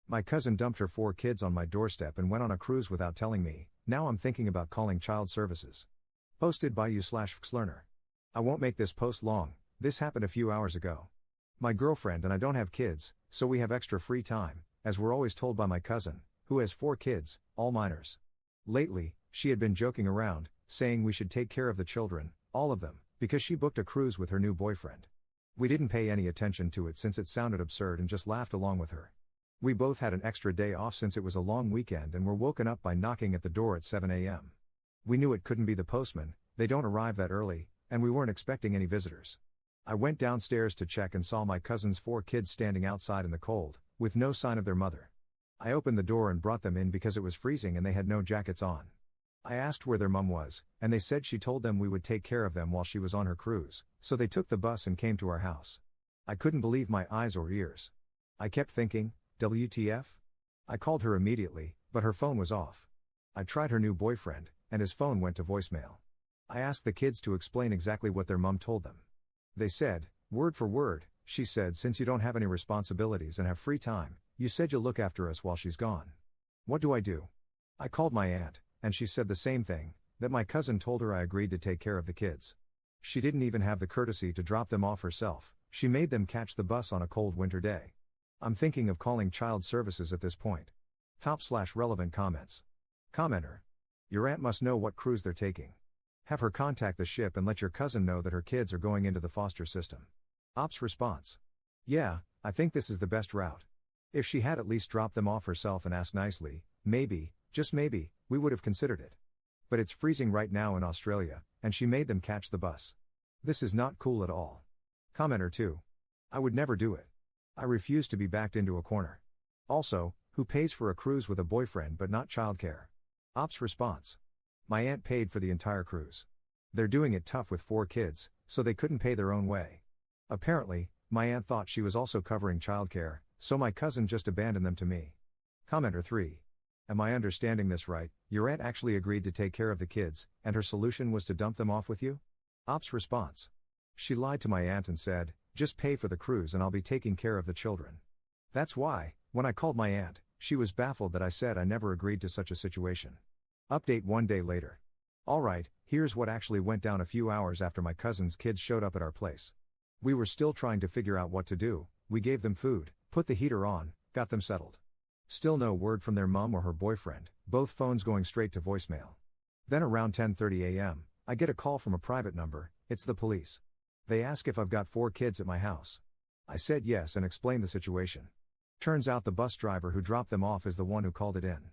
My cousin dumped her 4 kids on my doorstep and went on a cruise without telling me. Now I'm thinking about calling child services. Posted by you/Xlearner. I won't make this post long. This happened a few hours ago. My girlfriend and I don't have kids, so we have extra free time, as we're always told by my cousin, who has 4 kids, all minors. Lately, she had been joking around, saying we should take care of the children, all of them, because she booked a cruise with her new boyfriend. We didn't pay any attention to it since it sounded absurd and just laughed along with her. We both had an extra day off since it was a long weekend and were woken up by knocking at the door at 7 a.m. We knew it couldn't be the postman, they don't arrive that early, and we weren't expecting any visitors. I went downstairs to check and saw my cousin's 4 kids standing outside in the cold, with no sign of their mother. I opened the door and brought them in because it was freezing and they had no jackets on. I asked where their mum was, and they said she told them we would take care of them while she was on her cruise, so they took the bus and came to our house. I couldn't believe my eyes or ears. I kept thinking, WTF? I called her immediately, but her phone was off. I tried her new boyfriend, and his phone went to voicemail. I asked the kids to explain exactly what their mum told them. They said, word for word, she said, since you don't have any responsibilities and have free time, you said you'll look after us while she's gone. What do I do? I called my aunt, and she said the same thing, that my cousin told her I agreed to take care of the kids. She didn't even have the courtesy to drop them off herself, she made them catch the bus on a cold winter day. I'm thinking of calling child services at this point. Top/relevant comments. Commenter. Your aunt must know what cruise they're taking. Have her contact the ship and let your cousin know that her kids are going into the foster system. Ops response. Yeah, I think this is the best route. If she had at least dropped them off herself and asked nicely, maybe, just maybe, we would have considered it. But it's freezing right now in Australia, and she made them catch the bus. This is not cool at all. Commenter 2. I would never do it. I refuse to be backed into a corner. Also, who pays for a cruise with a boyfriend but not childcare? Ops response. My aunt paid for the entire cruise. They're doing it tough with 4 kids, so they couldn't pay their own way. Apparently, my aunt thought she was also covering childcare, so my cousin just abandoned them to me. Commenter 3. Am I understanding this right? Your aunt actually agreed to take care of the kids, and her solution was to dump them off with you? Ops response. She lied to my aunt and said, just pay for the cruise and I'll be taking care of the children. That's why, when I called my aunt, she was baffled that I said I never agreed to such a situation. Update 1 day later. Alright, here's what actually went down a few hours after my cousin's kids showed up at our place. We were still trying to figure out what to do, we gave them food, put the heater on, got them settled. Still no word from their mum or her boyfriend, both phones going straight to voicemail. Then around 10:30 a.m., I get a call from a private number, it's the police. They ask if I've got 4 kids at my house. I said yes and explained the situation. Turns out the bus driver who dropped them off is the one who called it in.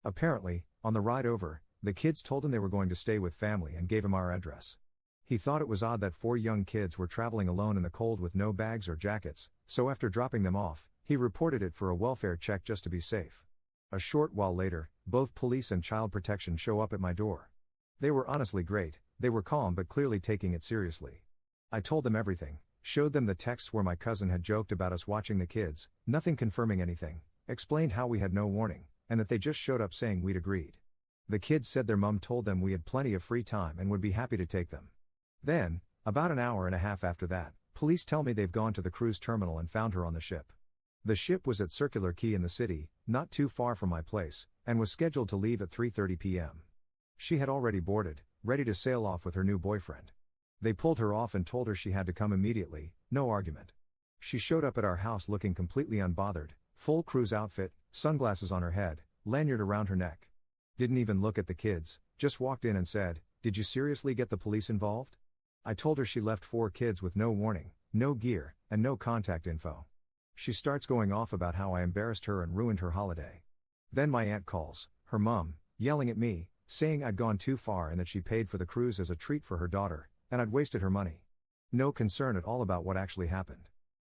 Apparently, on the ride over, the kids told him they were going to stay with family and gave him our address. He thought it was odd that 4 young kids were traveling alone in the cold with no bags or jackets, so after dropping them off, he reported it for a welfare check just to be safe. A short while later, both police and child protection show up at my door. They were honestly great, they were calm but clearly taking it seriously. I told them everything, showed them the texts where my cousin had joked about us watching the kids, nothing confirming anything, explained how we had no warning, and that they just showed up saying we'd agreed. The kids said their mum told them we had plenty of free time and would be happy to take them. Then, about an hour and a half after that, police tell me they've gone to the cruise terminal and found her on the ship. The ship was at Circular Quay in the city, not too far from my place, and was scheduled to leave at 3:30 p.m. She had already boarded, ready to sail off with her new boyfriend. They pulled her off and told her she had to come immediately, no argument. She showed up at our house looking completely unbothered, full cruise outfit, sunglasses on her head, lanyard around her neck. Didn't even look at the kids, just walked in and said, "Did you seriously get the police involved?" I told her she left 4 kids with no warning, no gear, and no contact info. She starts going off about how I embarrassed her and ruined her holiday. Then my aunt calls, her mum, yelling at me, saying I'd gone too far and that she paid for the cruise as a treat for her daughter, and I'd wasted her money. No concern at all about what actually happened.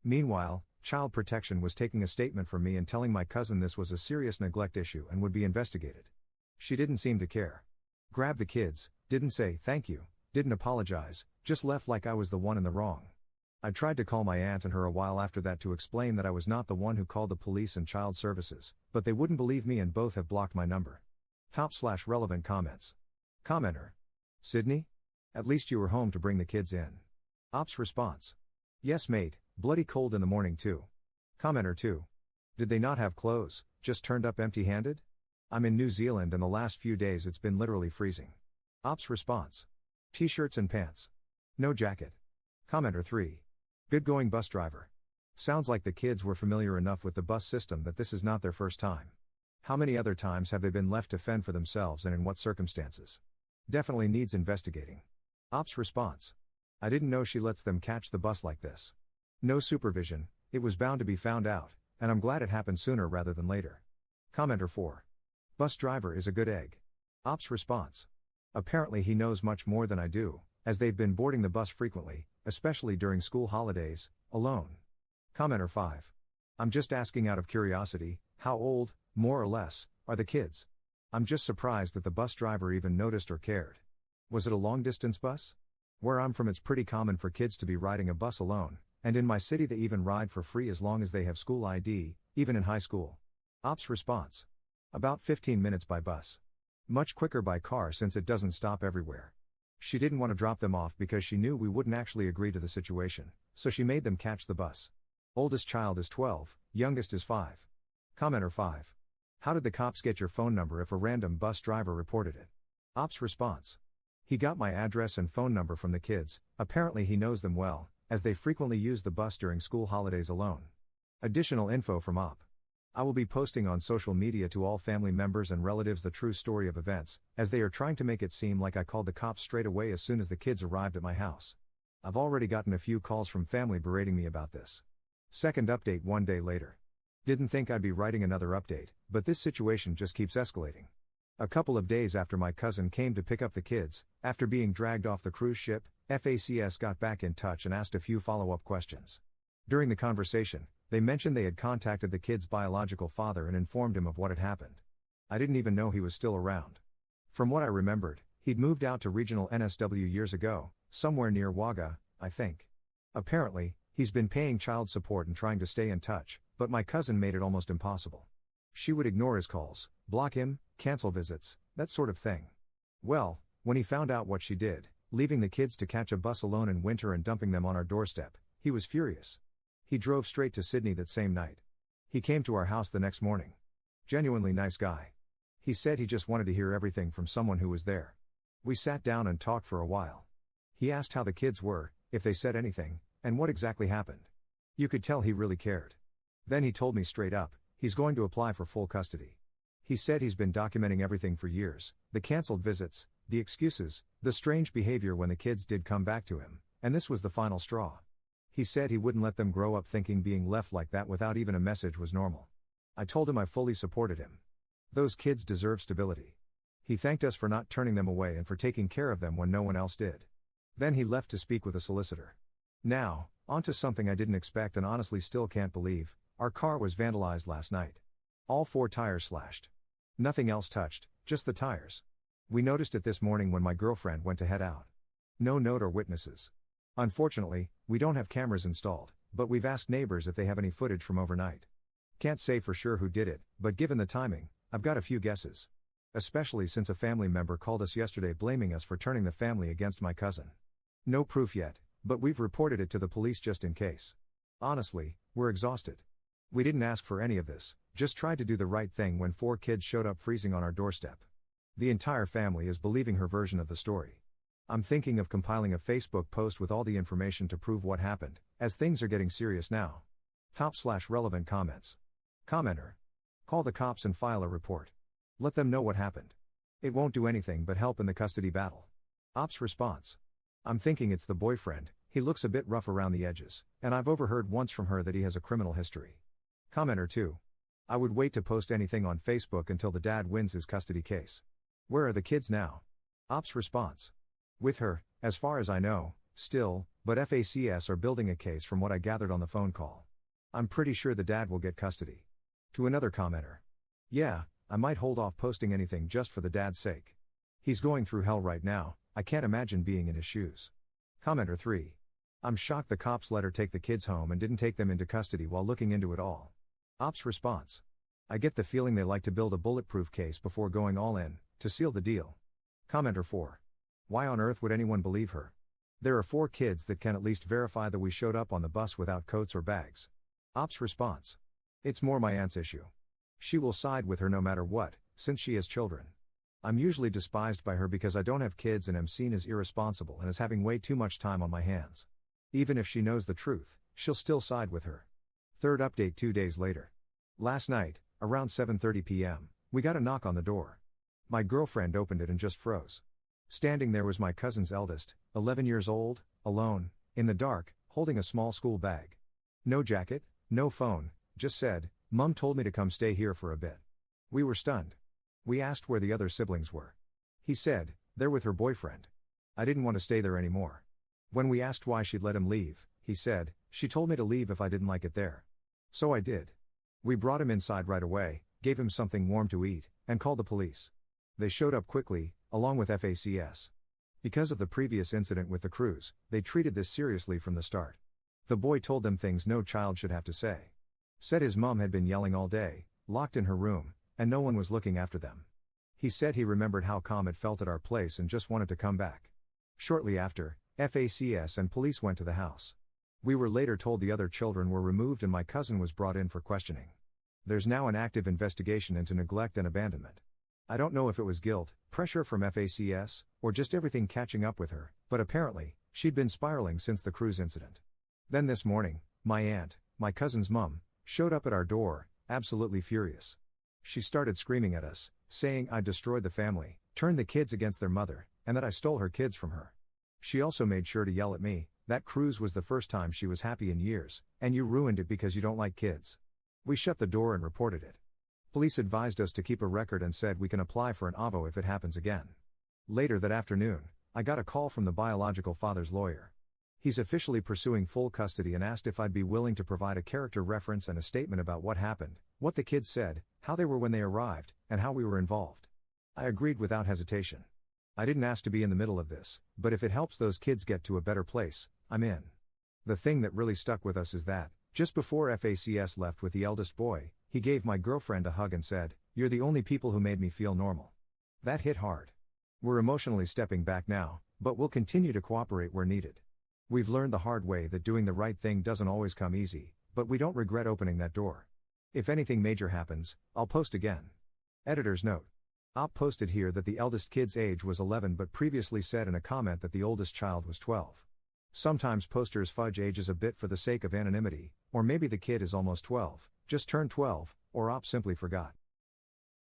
Meanwhile, child protection was taking a statement from me and telling my cousin this was a serious neglect issue and would be investigated. She didn't seem to care. Grabbed the kids, didn't say thank you, didn't apologize, just left like I was the one in the wrong. I tried to call my aunt and her a while after that to explain that I was not the one who called the police and child services, but they wouldn't believe me and both have blocked my number. Top/relevant comments. Commenter. Sydney? At least you were home to bring the kids in. Ops response. Yes mate, bloody cold in the morning too. Commenter 2. Did they not have clothes, just turned up empty-handed? I'm in New Zealand and the last few days it's been literally freezing. Ops response. T-shirts and pants. No jacket. Commenter 3. Good going bus driver. Sounds like the kids were familiar enough with the bus system that this is not their first time. How many other times have they been left to fend for themselves and in what circumstances? Definitely needs investigating. Ops response. I didn't know she lets them catch the bus like this. No supervision, it was bound to be found out, and I'm glad it happened sooner rather than later. Commenter 4. Bus driver is a good egg. Ops response. Apparently he knows much more than I do, as they've been boarding the bus frequently, especially during school holidays, alone. Commenter 5. I'm just asking out of curiosity, how old, more or less, are the kids? I'm just surprised that the bus driver even noticed or cared. Was it a long-distance bus? Where I'm from it's pretty common for kids to be riding a bus alone, and in my city they even ride for free as long as they have school ID, even in high school. Ops response. About 15 minutes by bus. Much quicker by car since it doesn't stop everywhere. She didn't want to drop them off because she knew we wouldn't actually agree to the situation, so she made them catch the bus. Oldest child is 12, youngest is 5. Commenter 5. How did the cops get your phone number if a random bus driver reported it? Ops response. He got my address and phone number from the kids, apparently he knows them well, as they frequently use the bus during school holidays alone. Additional info from Op. I will be posting on social media to all family members and relatives the true story of events, as they are trying to make it seem like I called the cops straight away as soon as the kids arrived at my house. I've already gotten a few calls from family berating me about this. Second update 1 day later. Didn't think I'd be writing another update, but this situation just keeps escalating. A couple of days after my cousin came to pick up the kids, after being dragged off the cruise ship, FACS got back in touch and asked a few follow-up questions. During the conversation, they mentioned they had contacted the kid's biological father and informed him of what had happened. I didn't even know he was still around. From what I remembered, he'd moved out to regional NSW years ago, somewhere near Wagga, I think. Apparently, he's been paying child support and trying to stay in touch, but my cousin made it almost impossible. She would ignore his calls, block him, cancel visits, that sort of thing. Well, when he found out what she did, leaving the kids to catch a bus alone in winter and dumping them on our doorstep, he was furious. He drove straight to Sydney that same night. He came to our house the next morning. Genuinely nice guy. He said he just wanted to hear everything from someone who was there. We sat down and talked for a while. He asked how the kids were, if they said anything, and what exactly happened. You could tell he really cared. Then he told me straight up, he's going to apply for full custody. He said he's been documenting everything for years, the cancelled visits, the excuses, the strange behavior when the kids did come back to him, and this was the final straw. He said he wouldn't let them grow up thinking being left like that without even a message was normal. I told him I fully supported him. Those kids deserve stability. He thanked us for not turning them away and for taking care of them when no one else did. Then he left to speak with a solicitor. Now, on to something I didn't expect and honestly still can't believe. Our car was vandalized last night. All 4 tires slashed. Nothing else touched, just the tires. We noticed it this morning when my girlfriend went to head out. No note or witnesses. Unfortunately, we don't have cameras installed, but we've asked neighbors if they have any footage from overnight. Can't say for sure who did it, but given the timing, I've got a few guesses. Especially since a family member called us yesterday blaming us for turning the family against my cousin. No proof yet, but we've reported it to the police just in case. Honestly, we're exhausted. We didn't ask for any of this, just tried to do the right thing when 4 kids showed up freezing on our doorstep. The entire family is believing her version of the story. I'm thinking of compiling a Facebook post with all the information to prove what happened, as things are getting serious now. Top/relevant comments. Commenter. Call the cops and file a report. Let them know what happened. It won't do anything but help in the custody battle. Ops response. I'm thinking it's the boyfriend, he looks a bit rough around the edges, and I've overheard once from her that he has a criminal history. Commenter 2. I would wait to post anything on Facebook until the dad wins his custody case. Where are the kids now? Ops response. With her, as far as I know, still, but FACS are building a case from what I gathered on the phone call. I'm pretty sure the dad will get custody. To another commenter. Yeah, I might hold off posting anything just for the dad's sake. He's going through hell right now, I can't imagine being in his shoes. Commenter 3. I'm shocked the cops let her take the kids home and didn't take them into custody while looking into it all. Ops response. I get the feeling they like to build a bulletproof case before going all in, to seal the deal. Commenter 4. Why on earth would anyone believe her? There are 4 kids that can at least verify that we showed up on the bus without coats or bags. Ops response. It's more my aunt's issue. She will side with her no matter what, since she has children. I'm usually despised by her because I don't have kids and am seen as irresponsible and as having way too much time on my hands. Even if she knows the truth, she'll still side with her. Third update 2 days later. Last night, around 7:30 p.m., we got a knock on the door. My girlfriend opened it and just froze. Standing there was my cousin's eldest, 11 years old, alone, in the dark, holding a small school bag. No jacket, no phone, just said, "Mum told me to come stay here for a bit." We were stunned. We asked where the other siblings were. He said, "They're with her boyfriend." I didn't want to stay there anymore. When we asked why she'd let him leave, he said, "She told me to leave if I didn't like it there." So I did. We brought him inside right away, gave him something warm to eat, and called the police. They showed up quickly, along with FACS. Because of the previous incident with the cruise, they treated this seriously from the start. The boy told them things no child should have to say. Said his mom had been yelling all day, locked in her room, and no one was looking after them. He said he remembered how calm it felt at our place and just wanted to come back. Shortly after, FACS and police went to the house. We were later told the other children were removed and my cousin was brought in for questioning. There's now an active investigation into neglect and abandonment. I don't know if it was guilt, pressure from FACS, or just everything catching up with her, but apparently, she'd been spiraling since the cruise incident. Then this morning, my aunt, my cousin's mum, showed up at our door, absolutely furious. She started screaming at us, saying I destroyed the family, turned the kids against their mother, and that I stole her kids from her. She also made sure to yell at me, that cruise was the first time she was happy in years, and you ruined it because you don't like kids. We shut the door and reported it. Police advised us to keep a record and said we can apply for an AVO if it happens again. Later that afternoon, I got a call from the biological father's lawyer. He's officially pursuing full custody and asked if I'd be willing to provide a character reference and a statement about what happened, what the kids said, how they were when they arrived, and how we were involved. I agreed without hesitation. I didn't ask to be in the middle of this, but if it helps those kids get to a better place, I'm in. The thing that really stuck with us is that, just before FACS left with the eldest boy, he gave my girlfriend a hug and said, "You're the only people who made me feel normal." That hit hard. We're emotionally stepping back now, but we'll continue to cooperate where needed. We've learned the hard way that doing the right thing doesn't always come easy, but we don't regret opening that door. If anything major happens, I'll post again. Editor's note. Op posted here that the eldest kid's age was 11 but previously said in a comment that the oldest child was 12. Sometimes posters fudge ages a bit for the sake of anonymity, or maybe the kid is almost 12, just turned 12, or Op simply forgot.